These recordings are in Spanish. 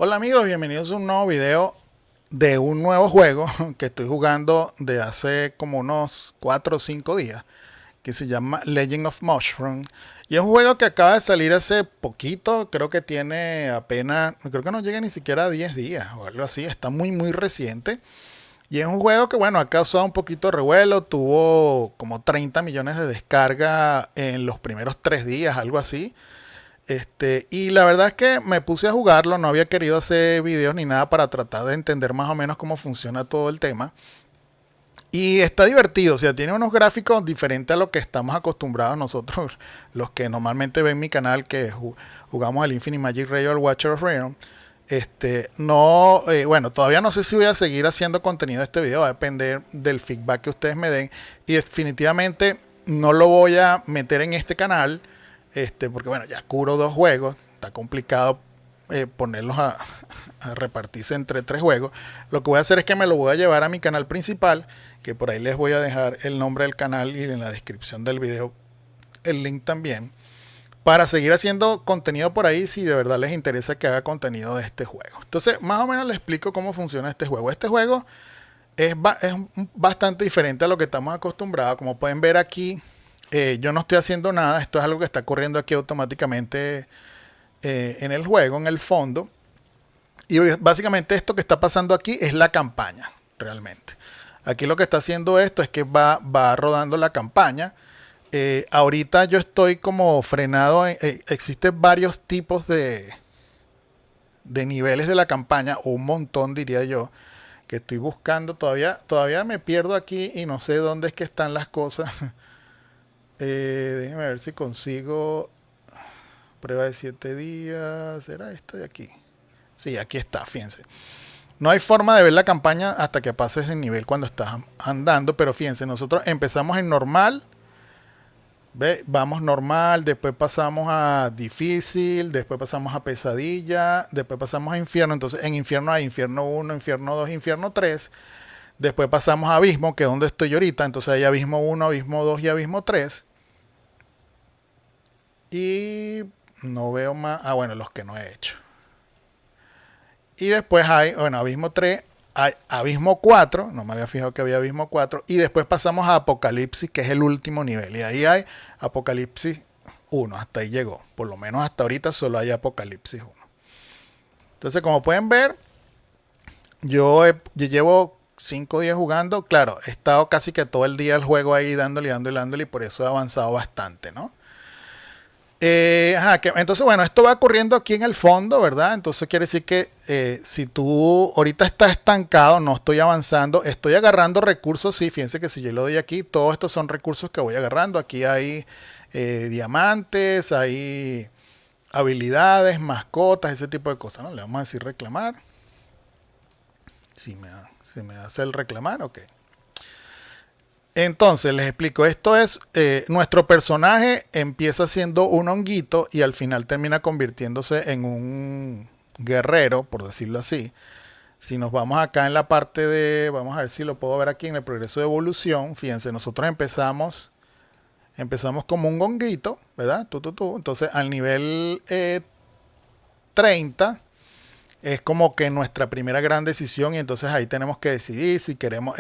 Hola amigos, bienvenidos a un nuevo video de un nuevo juego que estoy jugando de hace como unos 4 o 5 días, que se llama Legend of Mushroom. Y es un juego que acaba de salir hace poquito, creo que tiene apenas, creo que no llega ni siquiera a 10 días o algo así, está muy reciente. Y es un juego que bueno, ha causado un poquito de revuelo, tuvo como 30 millones de descargas en los primeros 3 días, algo así. Y la verdad es que me puse a jugarlo, no había querido hacer videos ni nada para tratar de entender más o menos cómo funciona todo el tema. Y está divertido, o sea, tiene unos gráficos diferentes a lo que estamos acostumbrados nosotros, los que normalmente ven mi canal, que jugamos el Infinite Magic Ray o el Watcher of Realm. No, bueno, todavía no sé si voy a seguir haciendo contenido de este video, va a depender del feedback que ustedes me den. Y definitivamente no lo voy a meter en este canal, porque bueno, ya cubro 2 juegos, está complicado ponerlos a repartirse entre 3 juegos. Lo que voy a hacer es que me lo voy a llevar a mi canal principal, que por ahí les voy a dejar el nombre del canal y en la descripción del video el link también, para seguir haciendo contenido por ahí si de verdad les interesa que haga contenido de este juego. Entonces, más o menos les explico cómo funciona este juego. Este juego es bastante diferente a lo que estamos acostumbrados. Como pueden ver aquí, yo no estoy haciendo nada. Esto es algo que está corriendo aquí automáticamente en el juego, en el fondo. Y básicamente esto que está pasando aquí es la campaña, realmente. Aquí lo que está haciendo esto es que va rodando la campaña. Ahorita yo estoy como frenado. Existen varios tipos de niveles de la campaña, o un montón diría yo, que estoy buscando. Todavía me pierdo aquí y no sé dónde es que están las cosas. Déjenme ver si consigo prueba de 7 días. ¿Será esta de aquí? Sí, aquí está, fíjense. No hay forma de ver la campaña hasta que pases el nivel cuando estás andando, pero fíjense, nosotros empezamos en normal. ¿Ve? Vamos normal, después pasamos a difícil, después pasamos a pesadilla, después pasamos a infierno. Entonces en infierno hay infierno 1, infierno 2, infierno 3. Después pasamos a abismo, que es donde estoy ahorita. Entonces hay abismo 1, abismo 2 y abismo 3. Y no veo más. Ah, bueno, los que no he hecho. Y después hay, bueno, abismo 3, hay abismo 4, no me había fijado que había abismo 4, y después pasamos a apocalipsis, que es el último nivel, y ahí hay apocalipsis 1, hasta ahí llegó, por lo menos hasta ahorita solo hay apocalipsis 1. Entonces, como pueden ver, yo llevo 5 días jugando, claro, he estado casi que todo el día el juego ahí dándole, y por eso he avanzado bastante, ¿no? Entonces, bueno, esto va corriendo aquí en el fondo, ¿verdad? Entonces quiere decir que si tú ahorita estás estancado, no estoy avanzando, estoy agarrando recursos, sí, fíjense que si yo lo doy aquí, todos estos son recursos que voy agarrando. Aquí hay diamantes, hay habilidades, mascotas, ese tipo de cosas, ¿no? Le vamos a decir reclamar. Si me hace el reclamar, ok. Entonces, les explico, esto es, nuestro personaje empieza siendo un honguito y al final termina convirtiéndose en un guerrero, por decirlo así. Si nos vamos acá en la parte de, vamos a ver si lo puedo ver aquí en el progreso de evolución, fíjense, nosotros empezamos como un honguito, ¿verdad? Entonces, al nivel 30 es como que nuestra primera gran decisión, y entonces ahí tenemos que decidir si queremos,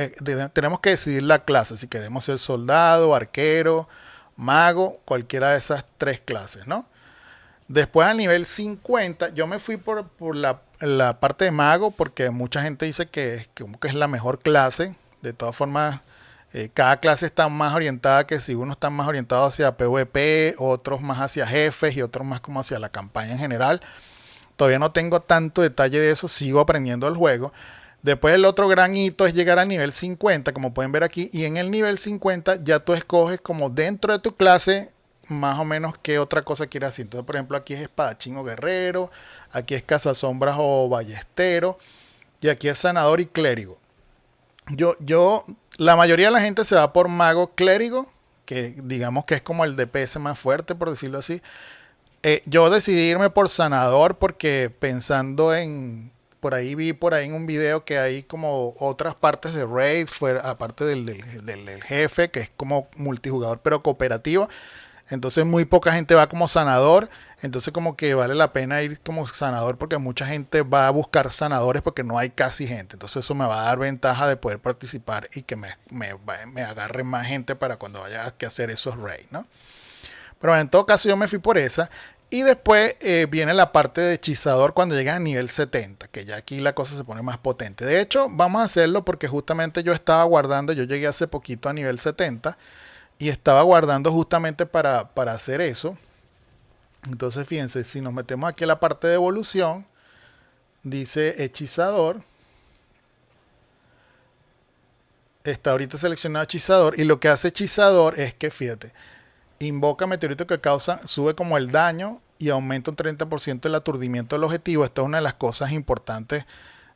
tenemos que decidir la clase, si queremos ser soldado, arquero, mago, cualquiera de esas 3 clases, ¿no? Después al nivel 50, yo me fui por la parte de mago, porque mucha gente dice como que es la mejor clase. De todas formas, cada clase está más orientada, que si uno está más orientado hacia PvP, otros más hacia jefes y otros más como hacia la campaña en general. Todavía no tengo tanto detalle de eso, sigo aprendiendo el juego. Después el otro gran hito es llegar al nivel 50, como pueden ver aquí. Y en el nivel 50 ya tú escoges como dentro de tu clase más o menos qué otra cosa quieres hacer. Entonces, por ejemplo, aquí es espadachín o guerrero, aquí es cazasombras o ballestero, y aquí es sanador y clérigo. La mayoría de la gente se va por mago clérigo, que digamos que es como el DPS más fuerte, por decirlo así. Yo decidí irme por sanador porque pensando en, por ahí vi por ahí en un video que hay como otras partes de raid, aparte del jefe, que es como multijugador pero cooperativo. Entonces muy poca gente va como sanador. Entonces como que vale la pena ir como sanador porque mucha gente va a buscar sanadores porque no hay casi gente. Entonces eso me va a dar ventaja de poder participar y que me agarre más gente para cuando vaya a hacer esos raids, ¿no? Pero bueno, en todo caso yo me fui por esa. Y después viene la parte de hechizador cuando llegas a nivel 70, que ya aquí la cosa se pone más potente. De hecho, vamos a hacerlo porque justamente yo estaba guardando, yo llegué hace poquito a nivel 70 y estaba guardando justamente para hacer eso. Entonces fíjense, si nos metemos aquí a la parte de evolución, dice hechizador. Está ahorita seleccionado hechizador y lo que hace hechizador es que, fíjate, invoca meteorito que causa, sube como el daño y aumenta un 30% el aturdimiento del objetivo. Esto es una de las cosas importantes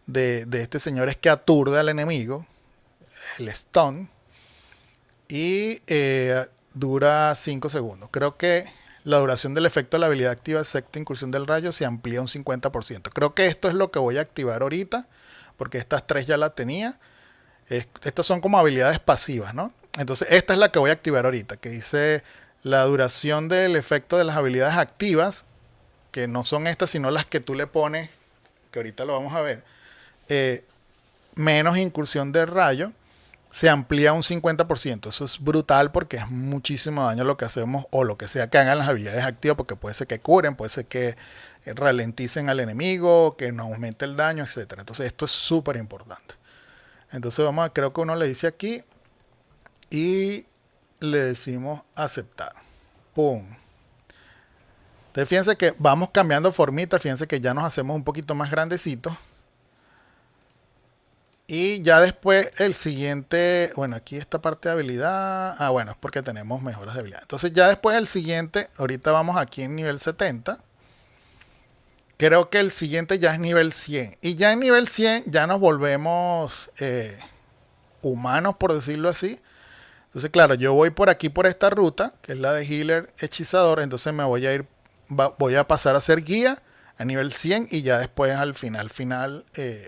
de este señor, es que aturde al enemigo, el stun, y dura 5 segundos. Creo que la duración del efecto de la habilidad activa excepto incursión del rayo se amplía un 50%. Creo que esto es lo que voy a activar ahorita, porque estas tres ya las tenía. Estas son como habilidades pasivas, ¿no? Entonces esta es la que voy a activar ahorita, que dice la duración del efecto de las habilidades activas, que no son estas, sino las que tú le pones, que ahorita lo vamos a ver, menos incursión de rayo, se amplía un 50%. Eso es brutal porque es muchísimo daño lo que hacemos o lo que sea que hagan las habilidades activas, porque puede ser que curen, puede ser que ralenticen al enemigo, que no aumente el daño, etc. Entonces esto es súper importante. Entonces vamos a, creo que uno le dice aquí y le decimos aceptar. ¡Pum! Entonces fíjense que vamos cambiando formita, fíjense que ya nos hacemos un poquito más grandecitos. Y ya después el siguiente, bueno, aquí esta parte de habilidad, bueno, es porque tenemos mejoras de habilidad. Entonces ya después el siguiente, ahorita vamos aquí en nivel 70. Creo que el siguiente ya es nivel 100. Y ya en nivel 100 ya nos volvemos humanos, por decirlo así. Entonces, claro, yo voy por aquí por esta ruta, que es la de healer hechizador. Entonces me voy a ir, voy a pasar a ser guía a nivel 100 y ya después al final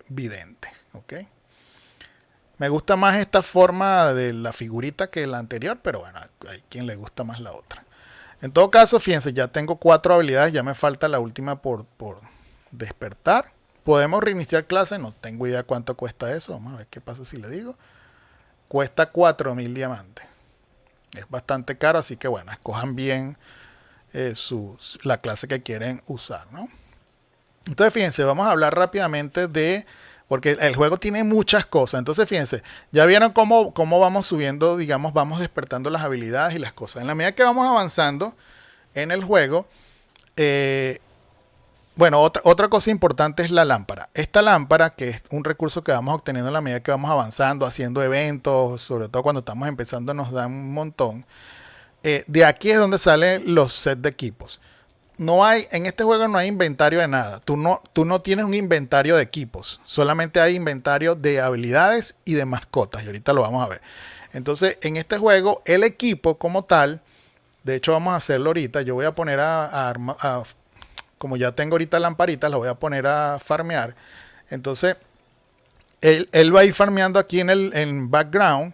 vidente. ¿Ok? Me gusta más esta forma de la figurita que la anterior, pero bueno, hay quien le gusta más la otra. En todo caso, fíjense, ya tengo 4 habilidades, ya me falta la última por despertar. ¿Podemos reiniciar clase? No tengo idea cuánto cuesta eso. Vamos a ver qué pasa si le digo. Cuesta 4000 diamantes. Es bastante caro, así que bueno, escojan bien la clase que quieren usar, ¿no? Entonces, fíjense, vamos a hablar rápidamente de... Porque el juego tiene muchas cosas. Entonces, fíjense, ya vieron cómo vamos subiendo, digamos, vamos despertando las habilidades y las cosas. En la medida que vamos avanzando en el juego, bueno, otra cosa importante es la lámpara. Esta lámpara, que es un recurso que vamos obteniendo en la medida que vamos avanzando, haciendo eventos, sobre todo cuando estamos empezando, nos da un montón. De aquí es donde salen los sets de equipos. En este juego no hay inventario de nada. Tú no tienes un inventario de equipos. Solamente hay inventario de habilidades y de mascotas. Y ahorita lo vamos a ver. Entonces, en este juego, el equipo como tal, de hecho vamos a hacerlo ahorita. Yo voy a poner como ya tengo ahorita lamparitas, lo voy a poner a farmear. Entonces, él va a ir farmeando aquí en background.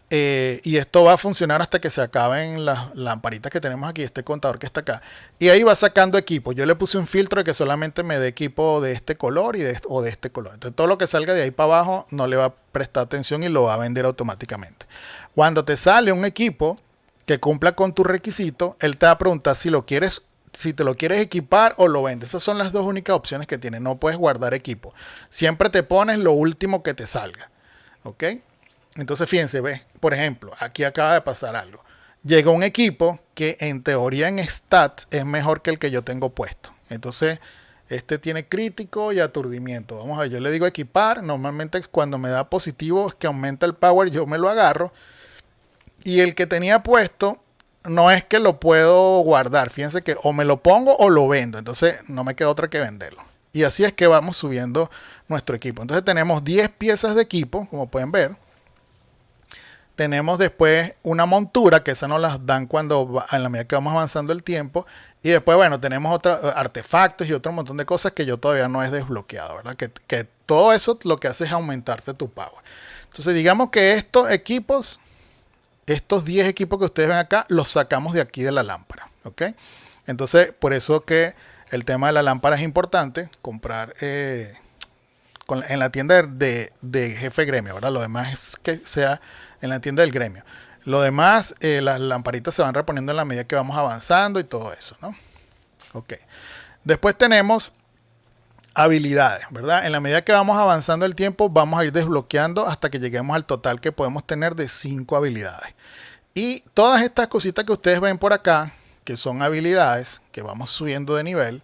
Y esto va a funcionar hasta que se acaben las lamparitas que tenemos aquí, este contador que está acá. Y ahí va sacando equipos. Yo le puse un filtro de que solamente me dé equipo de este color o de este color. Entonces todo lo que salga de ahí para abajo no le va a prestar atención y lo va a vender automáticamente. Cuando te sale un equipo que cumpla con tu requisito, él te va a preguntar si te lo quieres equipar o lo vendes. Esas son las dos únicas opciones que tiene. No puedes guardar equipo. Siempre te pones lo último que te salga. ¿Ok? Entonces, fíjense, ve, por ejemplo, aquí acaba de pasar algo. Llega un equipo que en teoría en stats es mejor que el que yo tengo puesto. Entonces, este tiene crítico y aturdimiento. Vamos a ver, yo le digo equipar. Normalmente cuando me da positivo es que aumenta el power, yo me lo agarro. Y el que tenía puesto no es que lo puedo guardar. Fíjense que o me lo pongo o lo vendo. Entonces, no me queda otra que venderlo. Y así es que vamos subiendo nuestro equipo. Entonces, tenemos 10 piezas de equipo, como pueden ver. Tenemos después una montura, que esa nos las dan en la medida que vamos avanzando el tiempo. Y después, bueno, tenemos otros artefactos y otro montón de cosas que yo todavía no he desbloqueado, ¿verdad? Que todo eso lo que hace es aumentarte tu power. Entonces, digamos que estos equipos estos 10 equipos que ustedes ven acá los sacamos de aquí de la lámpara, ¿ok? Entonces, por eso que el tema de la lámpara es importante, comprar en la tienda de jefe gremio, ¿verdad? Lo demás es que sea en la tienda del gremio. Lo demás, las lamparitas se van reponiendo en la medida que vamos avanzando y todo eso, ¿no? Ok. Después tenemos habilidades, ¿verdad? En la medida que vamos avanzando el tiempo, vamos a ir desbloqueando hasta que lleguemos al total que podemos tener de 5 habilidades. Y todas estas cositas que ustedes ven por acá, que son habilidades, que vamos subiendo de nivel,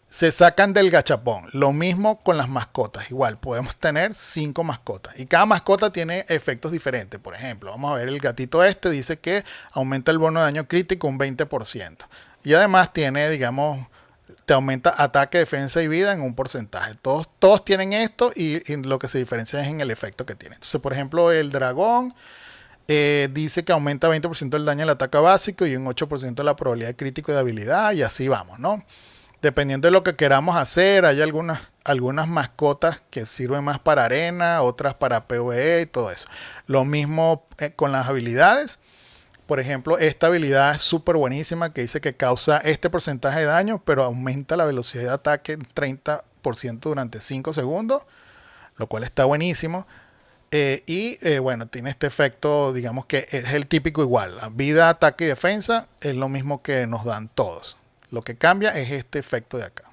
se sacan del gachapón. Lo mismo con las mascotas. Igual, podemos tener 5 mascotas. Y cada mascota tiene efectos diferentes. Por ejemplo, vamos a ver el gatito este. Dice que aumenta el bono de daño crítico un 20%. Y además tiene, digamos, te aumenta ataque, defensa y vida en un porcentaje. Todos tienen esto y lo que se diferencia es en el efecto que tiene. Entonces, por ejemplo, el dragón dice que aumenta 20% el daño al ataque básico y un 8% la probabilidad de crítico de habilidad. Y así vamos, ¿no? Dependiendo de lo que queramos hacer, hay algunas mascotas que sirven más para arena, otras para PvE y todo eso. Lo mismo con las habilidades. Por ejemplo, esta habilidad es súper buenísima que dice que causa este porcentaje de daño, pero aumenta la velocidad de ataque en 30% durante 5 segundos, lo cual está buenísimo. Bueno, tiene este efecto, digamos que es el típico igual. La vida, ataque y defensa es lo mismo que nos dan todos. Lo que cambia es este efecto de acá.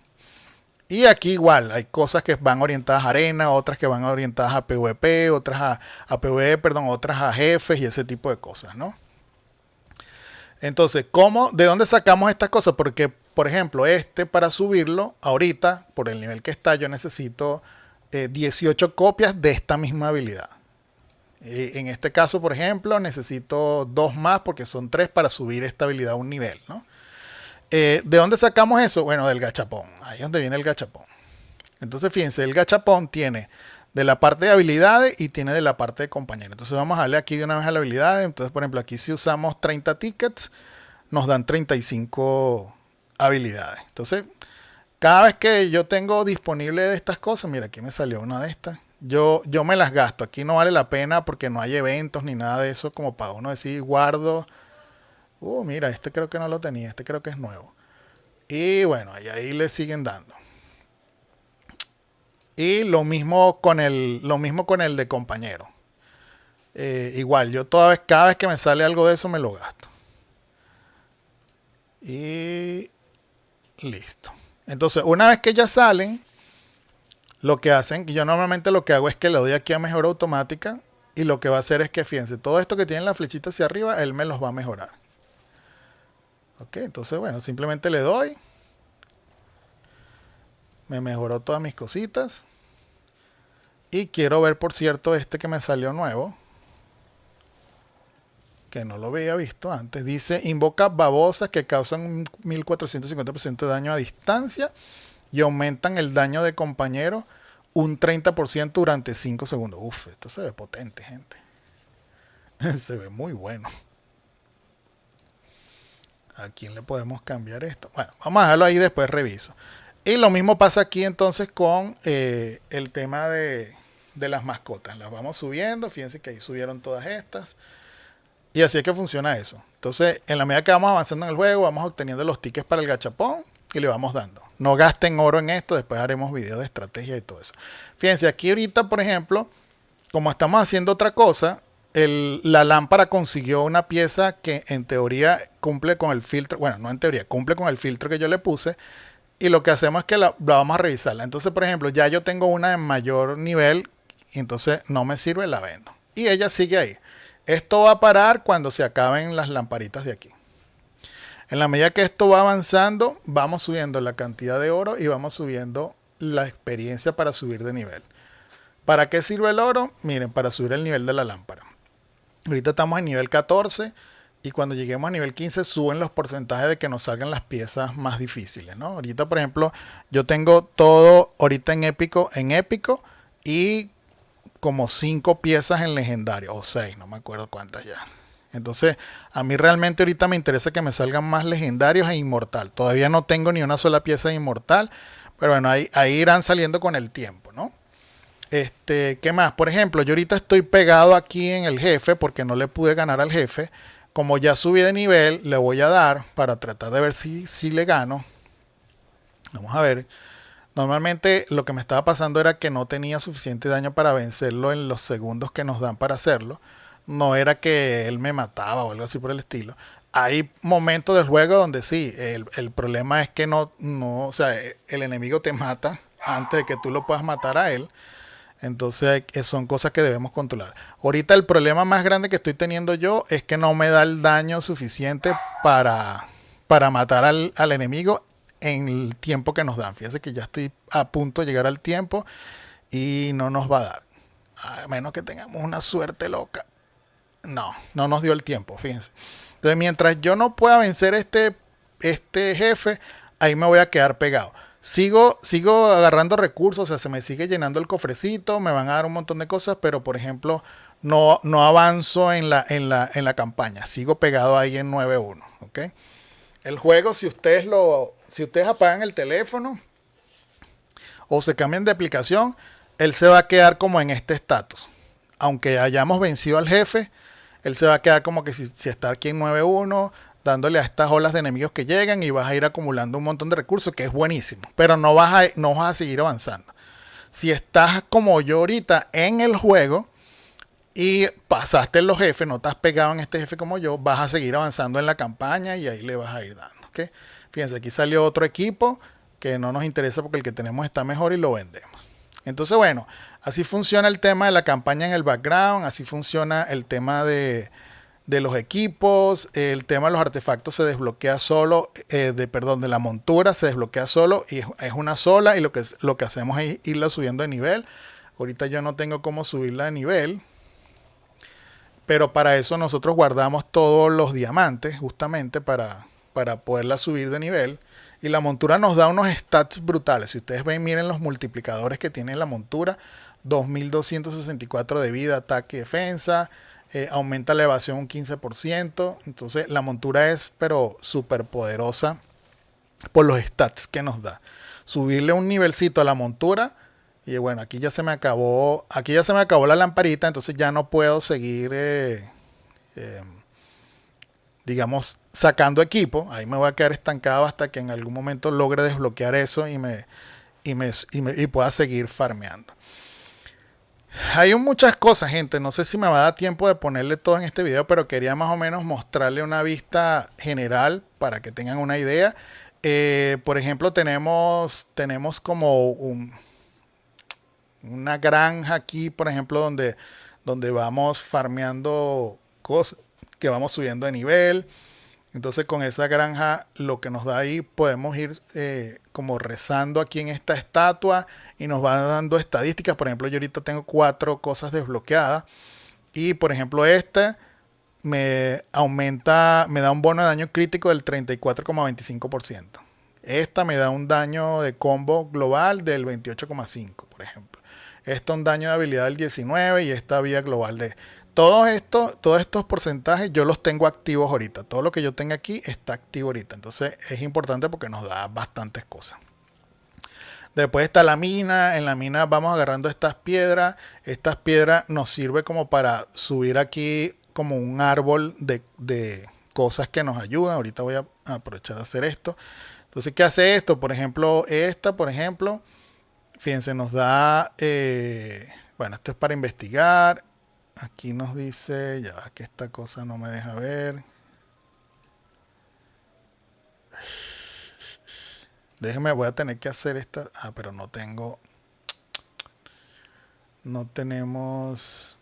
Y aquí igual, hay cosas que van orientadas a arena, otras que van orientadas a PvP, otras a PvE, perdón, otras a jefes y ese tipo de cosas, ¿no? Entonces, ¿de dónde sacamos estas cosas? Porque, por ejemplo, para subirlo, ahorita, por el nivel que está, yo necesito 18 copias de esta misma habilidad. En este caso, por ejemplo, necesito 2 más porque son 3 para subir esta habilidad a un nivel, ¿no? ¿De dónde sacamos eso? Bueno, del gachapón. Ahí es donde viene el gachapón. Entonces, fíjense, el gachapón tiene de la parte de habilidades y tiene de la parte de compañero. Entonces vamos a darle aquí de una vez a la habilidad. Entonces, por ejemplo, aquí si usamos 30 tickets, nos dan 35 habilidades. Entonces, cada vez que yo tengo disponible de estas cosas, mira, aquí me salió una de estas. Yo me las gasto. Aquí no vale la pena porque no hay eventos ni nada de eso como para uno decir guardo. Mira, este creo que no lo tenía. Este creo que es nuevo. Y bueno, ahí le siguen dando. Y lo mismo con el de compañero. Igual, yo cada vez que me sale algo de eso me lo gasto. Y listo. Entonces, una vez que ya salen, lo que hacen, yo normalmente lo que hago es que le doy aquí a mejora automática. Y lo que va a hacer es que, fíjense, todo esto que tiene la flechita hacia arriba, él me los va a mejorar. Ok, entonces bueno, simplemente le doy. Me mejoró todas mis cositas. Y quiero ver, por cierto, este que me salió nuevo. Que no lo había visto antes. Dice, invoca babosas que causan un 1450% de daño a distancia. Y aumentan el daño de compañero un 30% durante 5 segundos. Uf, esto se ve potente, gente. Se ve muy bueno. ¿A quién le podemos cambiar esto? Bueno, vamos a dejarlo ahí, después reviso. Y lo mismo pasa aquí entonces con el tema de las mascotas. Las vamos subiendo. Fíjense que ahí subieron todas estas. Y así es que funciona eso. Entonces, en la medida que vamos avanzando en el juego, vamos obteniendo los tickets para el gachapón y le vamos dando. No gasten oro en esto, después haremos videos de estrategia y todo eso. Fíjense, aquí ahorita, por ejemplo, como estamos haciendo otra cosa, la lámpara consiguió una pieza que en teoría cumple con el filtro. Bueno, no en teoría, cumple con el filtro que yo le puse. Y lo que hacemos es que la vamos a revisarla. Entonces, por ejemplo, ya yo tengo una en mayor nivel y entonces no me sirve, la vendo. Y ella sigue ahí. Esto va a parar cuando se acaben las lamparitas de aquí. En la medida que esto va avanzando, vamos subiendo la cantidad de oro y vamos subiendo la experiencia para subir de nivel. ¿Para qué sirve el oro? Miren, para subir el nivel de la lámpara. Ahorita estamos en nivel 14 y cuando lleguemos a nivel 15 suben los porcentajes de que nos salgan las piezas más difíciles, ¿no? Ahorita, por ejemplo, yo tengo todo ahorita en épico y como 5 piezas en legendario, o 6, no me acuerdo cuántas ya. Entonces, a mí realmente ahorita me interesa que me salgan más legendarios e inmortal. Todavía no tengo ni una sola pieza de inmortal, pero bueno, ahí irán saliendo con el tiempo, ¿no? ¿Qué más? Por ejemplo, yo ahorita estoy pegado aquí en el jefe porque no le pude ganar al jefe. Como ya subí de nivel, le voy a dar para tratar de ver si le gano. Vamos a ver. Normalmente lo que me estaba pasando era que no tenía suficiente daño para vencerlo en los segundos que nos dan para hacerlo. No era que él me mataba o algo así por el estilo. Hay momentos del juego donde sí, el problema es que o sea, el enemigo te mata antes de que tú lo puedas matar a él. Entonces son cosas que debemos controlar. Ahorita el problema más grande que estoy teniendo yo es que no me da el daño suficiente para matar al enemigo en el tiempo que nos dan. Fíjense que ya estoy a punto de llegar al tiempo y no nos va a dar. A menos que tengamos una suerte loca. No nos dio el tiempo, fíjense. Entonces mientras yo no pueda vencer este jefe, ahí me voy a quedar pegado. Sigo agarrando recursos, o sea, se me sigue llenando el cofrecito, me van a dar un montón de cosas, pero por ejemplo, no avanzo en la campaña. Sigo pegado ahí en 9-1, ¿ok? El juego, si ustedes apagan el teléfono o se cambian de aplicación, él se va a quedar como en este estatus. Aunque hayamos vencido al jefe, él se va a quedar como que si está aquí en 9-1, dándole a estas olas de enemigos que llegan y vas a ir acumulando un montón de recursos, que es buenísimo. Pero no vas a seguir avanzando. Si estás como yo ahorita en el juego y pasaste los jefes, no estás pegado en este jefe como yo, vas a seguir avanzando en la campaña y ahí le vas a ir dando. ¿Okay? Fíjense, aquí salió otro equipo que no nos interesa porque el que tenemos está mejor y lo vendemos. Entonces, bueno, así funciona el tema de la campaña en el background, así funciona el tema de los equipos, el tema de los artefactos se desbloquea solo, de la montura se desbloquea solo y es una sola y lo que hacemos es irla subiendo de nivel. Ahorita yo no tengo cómo subirla de nivel, pero para eso nosotros guardamos todos los diamantes justamente para poderla subir de nivel. Y la montura nos da unos stats brutales. Si ustedes ven, miren los multiplicadores que tiene la montura. 2264 de vida, ataque y defensa. Aumenta la evasión un 15%. Entonces la montura es pero súper poderosa por los stats que nos da. Subirle un nivelcito a la montura. Y bueno, aquí ya se me acabó la lamparita. Entonces ya no puedo seguir digamos, sacando equipo. Ahí me voy a quedar estancado hasta que en algún momento logre desbloquear eso y pueda seguir farmeando. Hay muchas cosas, gente. No sé si me va a dar tiempo de ponerle todo en este video, pero quería más o menos mostrarle una vista general para que tengan una idea. Por ejemplo, tenemos como una granja aquí, por ejemplo, donde vamos farmeando cosas que vamos subiendo de nivel. Entonces con esa granja lo que nos da ahí podemos ir como rezando aquí en esta estatua y nos va dando estadísticas. Por ejemplo, yo ahorita tengo 4 cosas desbloqueadas y por ejemplo esta me da un bono de daño crítico del 34,25%. Esta me da un daño de combo global del 28,5%, por ejemplo. Esta un daño de habilidad del 19% y esta vía global de... Todos estos porcentajes yo los tengo activos ahorita. Todo lo que yo tenga aquí está activo ahorita. Entonces es importante porque nos da bastantes cosas. Después está la mina. En la mina vamos agarrando estas piedras. Estas piedras nos sirven como para subir aquí como un árbol de cosas que nos ayudan. Ahorita voy a aprovechar a hacer esto. Entonces, ¿qué hace esto? Por ejemplo, fíjense, nos da... bueno, esto es para investigar. Aquí nos dice, ya que esta cosa no me deja ver. Déjeme, voy a tener que hacer esta. Pero no tenemos...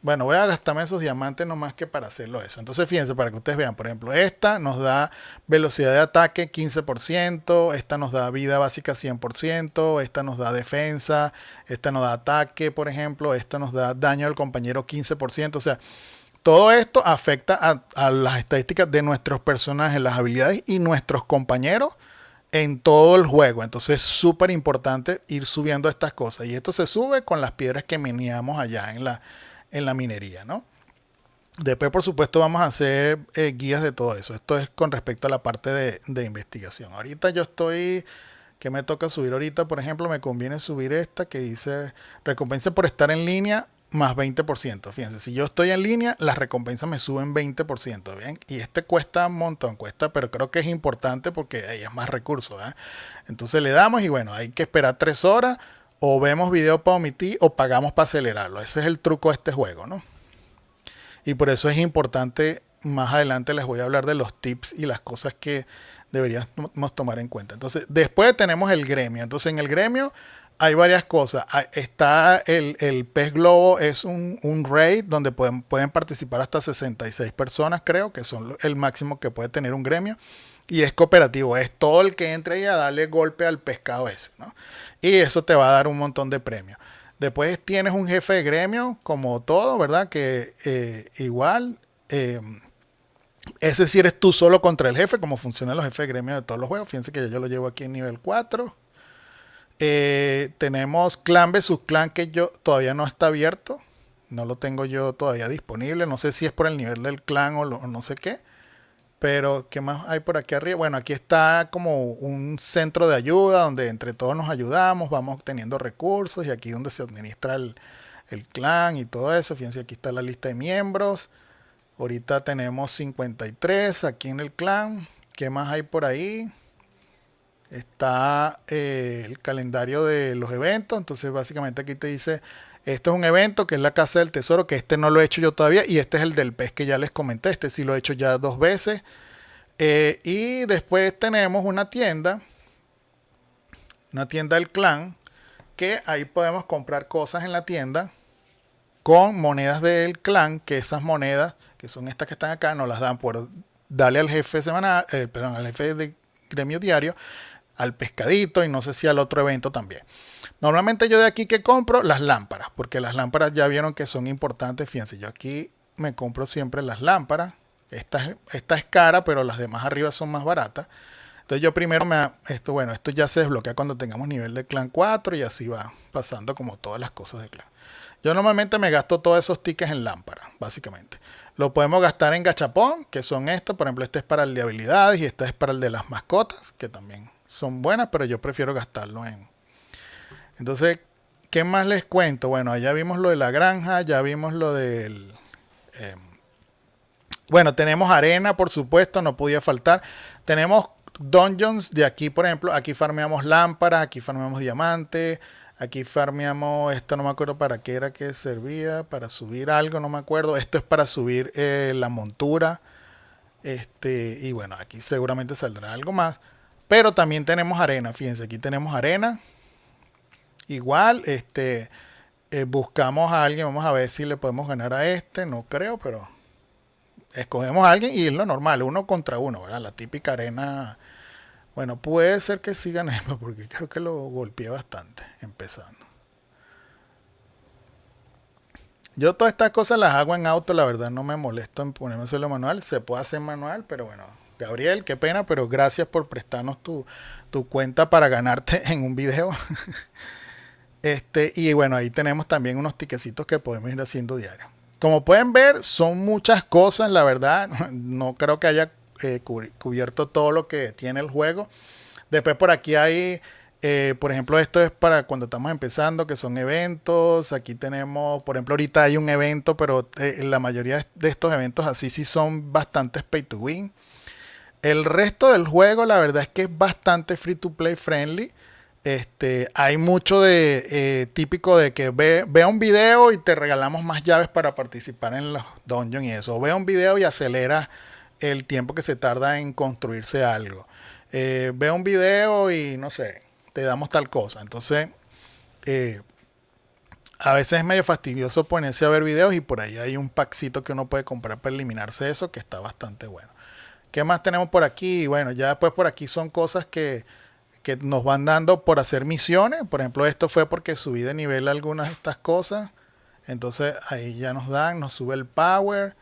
Bueno, voy a gastarme esos diamantes nomás que para hacerlo eso. Entonces fíjense, para que ustedes vean, por ejemplo, esta nos da velocidad de ataque 15%, esta nos da vida básica 100%, esta nos da defensa, esta nos da ataque, por ejemplo, esta nos da daño al compañero 15%. O sea, todo esto afecta a las estadísticas de nuestros personajes, las habilidades y nuestros compañeros en todo el juego. Entonces es súper importante ir subiendo estas cosas. Y esto se sube con las piedras que mineamos allá en la minería, ¿no? Después, por supuesto, vamos a hacer guías de todo eso. Esto es con respecto a la parte de investigación. Ahorita yo estoy ¿Qué me toca subir ahorita? Por ejemplo, me conviene subir esta que dice recompensa por estar en línea más 20%. Fíjense, si yo estoy en línea, las recompensas me suben 20%. ¿Bien? Y este cuesta un montón, cuesta, pero creo que es importante porque ahí es más recursos. ¿Eh? Entonces le damos y bueno, hay que esperar 3 horas o vemos video para omitir o pagamos para acelerarlo. Ese es el truco de este juego, ¿no? Y por eso es importante, más adelante les voy a hablar de los tips y las cosas que deberíamos tomar en cuenta. Entonces, después tenemos el gremio. Entonces, en el gremio hay varias cosas. Está el pez globo, es un raid donde pueden participar hasta 66 personas, creo, que son el máximo que puede tener un gremio. Y es cooperativo, es todo el que entre ahí a darle golpe al pescado ese, ¿no? Y eso te va a dar un montón de premios. Después tienes un jefe de gremio, como todo, ¿verdad? Que igual, ese sí eres tú solo contra el jefe, como funcionan los jefes de gremio de todos los juegos. Fíjense que yo lo llevo aquí en nivel 4. Tenemos clan vs clan que yo todavía no está abierto. No lo tengo yo todavía disponible. No sé si es por el nivel del clan o no sé qué. Pero, ¿qué más hay por aquí arriba? Bueno, aquí está como un centro de ayuda donde entre todos nos ayudamos, vamos obteniendo recursos y aquí donde se administra el clan y todo eso. Fíjense, aquí está la lista de miembros. Ahorita tenemos 53 aquí en el clan. ¿Qué más hay por ahí? Está el calendario de los eventos. Entonces, básicamente aquí te dice, esto es un evento que es la Casa del Tesoro, que este no lo he hecho yo todavía. Y este es el del pez que ya les comenté. Este sí lo he hecho ya 2 veces. Y después tenemos una tienda del clan, que ahí podemos comprar cosas en la tienda con monedas del clan, que esas monedas, que son estas que están acá, nos las dan por darle al jefe semanal, perdón, al jefe de gremio diario, al pescadito y no sé si al otro evento también. Normalmente yo de aquí que compro las lámparas, porque las lámparas ya vieron que son importantes. Fíjense, yo aquí me compro siempre las lámparas. Esta es cara, pero las demás arriba son más baratas. Entonces yo primero esto ya se desbloquea cuando tengamos nivel de clan 4 y así va pasando como todas las cosas de clan. Yo normalmente me gasto todos esos tickets en lámparas, básicamente. Lo podemos gastar en gachapón, que son estos. Por ejemplo, este es para el de habilidades y este es para el de las mascotas, que también son buenas, pero yo prefiero gastarlo en... Entonces, ¿qué más les cuento? Bueno, ya vimos lo de la granja, ya vimos lo del... bueno, tenemos arena, por supuesto, no podía faltar. Tenemos dungeons de aquí, por ejemplo, aquí farmeamos lámparas, aquí farmeamos diamantes, aquí farmeamos, esto no me acuerdo para qué era que servía, para subir algo, no me acuerdo. Esto es para subir la montura. Y bueno, aquí seguramente saldrá algo más. Pero también tenemos arena, fíjense, aquí tenemos arena. Igual, buscamos a alguien, vamos a ver si le podemos ganar a este, no creo, pero escogemos a alguien y es lo normal, 1 contra 1, ¿verdad? La típica arena. Bueno, puede ser que sí ganemos porque creo que lo golpeé bastante empezando. Yo todas estas cosas las hago en auto, la verdad no me molesto en ponerme hacerlo manual. Se puede hacer manual, pero bueno, Gabriel, qué pena, pero gracias por prestarnos tu cuenta para ganarte en un video. Y bueno, ahí tenemos también unos tiquecitos que podemos ir haciendo diario. Como pueden ver, son muchas cosas, la verdad. No creo que haya cubierto todo lo que tiene el juego. Después por aquí hay, por ejemplo, esto es para cuando estamos empezando, que son eventos. Aquí tenemos, por ejemplo, ahorita hay un evento, pero la mayoría de estos eventos así sí son bastante pay to win. El resto del juego, la verdad es que es bastante free to play friendly. Hay mucho de típico de que vea un video y te regalamos más llaves para participar en los dungeons y eso. O vea un video y acelera el tiempo que se tarda en construirse algo. Ve un video y no sé, te damos tal cosa. Entonces, a veces es medio fastidioso ponerse a ver videos y por ahí hay un packcito que uno puede comprar para eliminarse eso, que está bastante bueno. ¿Qué más tenemos por aquí? Bueno, ya después por aquí son cosas que nos van dando por hacer misiones. Por ejemplo, esto fue porque subí de nivel algunas de estas cosas. Entonces ahí ya nos sube el power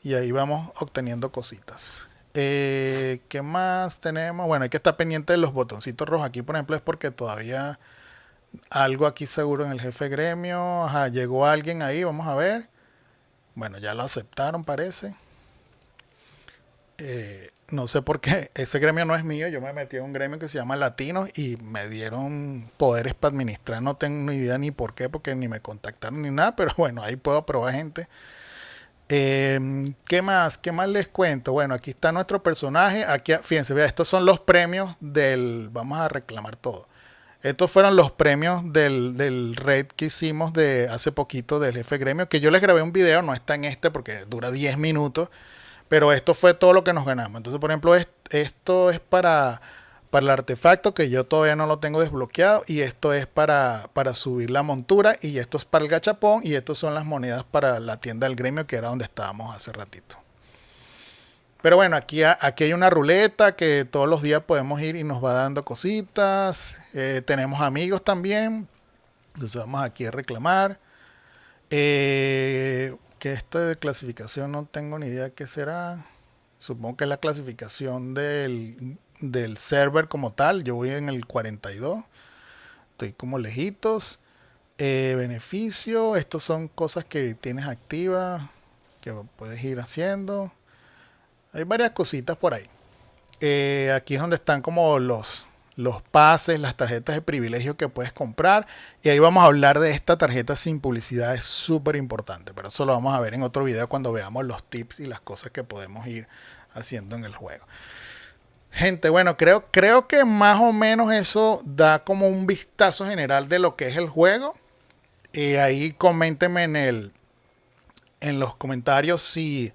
y ahí vamos obteniendo cositas. ¿Qué más tenemos? Bueno, hay que estar pendiente de los botoncitos rojos. Aquí, por ejemplo, es porque todavía algo aquí seguro en el jefe gremio. Ajá, llegó alguien ahí, vamos a ver. Bueno, ya lo aceptaron, parece. No sé por qué, ese gremio no es mío, yo me metí en un gremio que se llama Latinos y me dieron poderes para administrar, no tengo ni idea ni por qué, porque ni me contactaron ni nada, pero bueno, ahí puedo probar gente. ¿Qué más? ¿Qué más les cuento? Bueno, aquí está nuestro personaje. Aquí, fíjense, vea, estos son los premios del... Vamos a reclamar todo. Estos fueron los premios del raid que hicimos de hace poquito del jefe gremio, que yo les grabé un video, no está en este porque dura 10 minutos, pero esto fue todo lo que nos ganamos. Entonces, por ejemplo, esto es para el artefacto que yo todavía no lo tengo desbloqueado y esto es para subir la montura y esto es para el gachapón y estos son las monedas para la tienda del gremio que era donde estábamos hace ratito. Pero bueno, aquí hay una ruleta que todos los días podemos ir y nos va dando cositas. Tenemos amigos también. Entonces vamos aquí a reclamar. Que esto de clasificación no tengo ni idea qué será. Supongo que es la clasificación del server como tal. Yo voy en el 42. Estoy como lejitos. Beneficio. Estos son cosas que tienes activas. Que puedes ir haciendo. Hay varias cositas por ahí. Aquí es donde están como los pases, las tarjetas de privilegio que puedes comprar. Y ahí vamos a hablar de esta tarjeta sin publicidad. Es súper importante. Pero eso lo vamos a ver en otro video cuando veamos los tips y las cosas que podemos ir haciendo en el juego. Gente, bueno, creo que más o menos eso da como un vistazo general de lo que es el juego. Ahí coméntenme en los comentarios si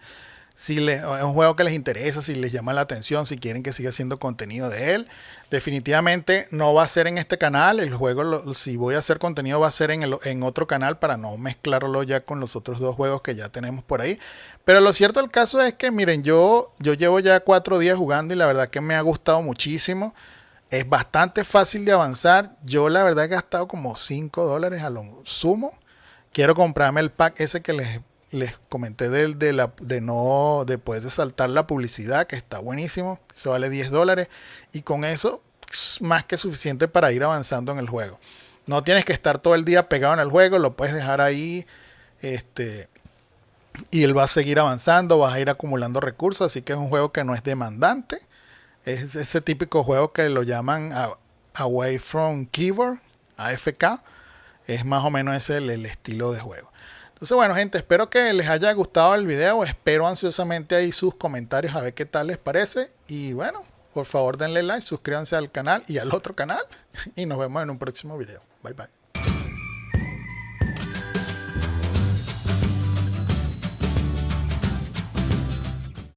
es un juego que les interesa, si les llama la atención, si quieren que siga haciendo contenido de él. Definitivamente no va a ser en este canal. El juego, si voy a hacer contenido, va a ser en otro canal para no mezclarlo ya con los otros dos juegos que ya tenemos por ahí. Pero lo cierto del caso es que, miren, yo llevo ya 4 días jugando y la verdad que me ha gustado muchísimo. Es bastante fácil de avanzar. Yo la verdad he gastado como $5 a lo sumo. Quiero comprarme el pack ese que les comenté de poder saltar la publicidad, que está buenísimo. Se vale $10 y con eso es más que suficiente para ir avanzando en el juego. No tienes que estar todo el día pegado en el juego, lo puedes dejar ahí y él va a seguir avanzando, vas a ir acumulando recursos, así que es un juego que no es demandante. Es ese típico juego que lo llaman Away from Keyboard, AFK. Es más o menos ese el estilo de juego. Entonces, bueno, gente, espero que les haya gustado el video. Espero ansiosamente ahí sus comentarios a ver qué tal les parece. Y bueno, por favor denle like, suscríbanse al canal y al otro canal. Y nos vemos en un próximo video. Bye, bye.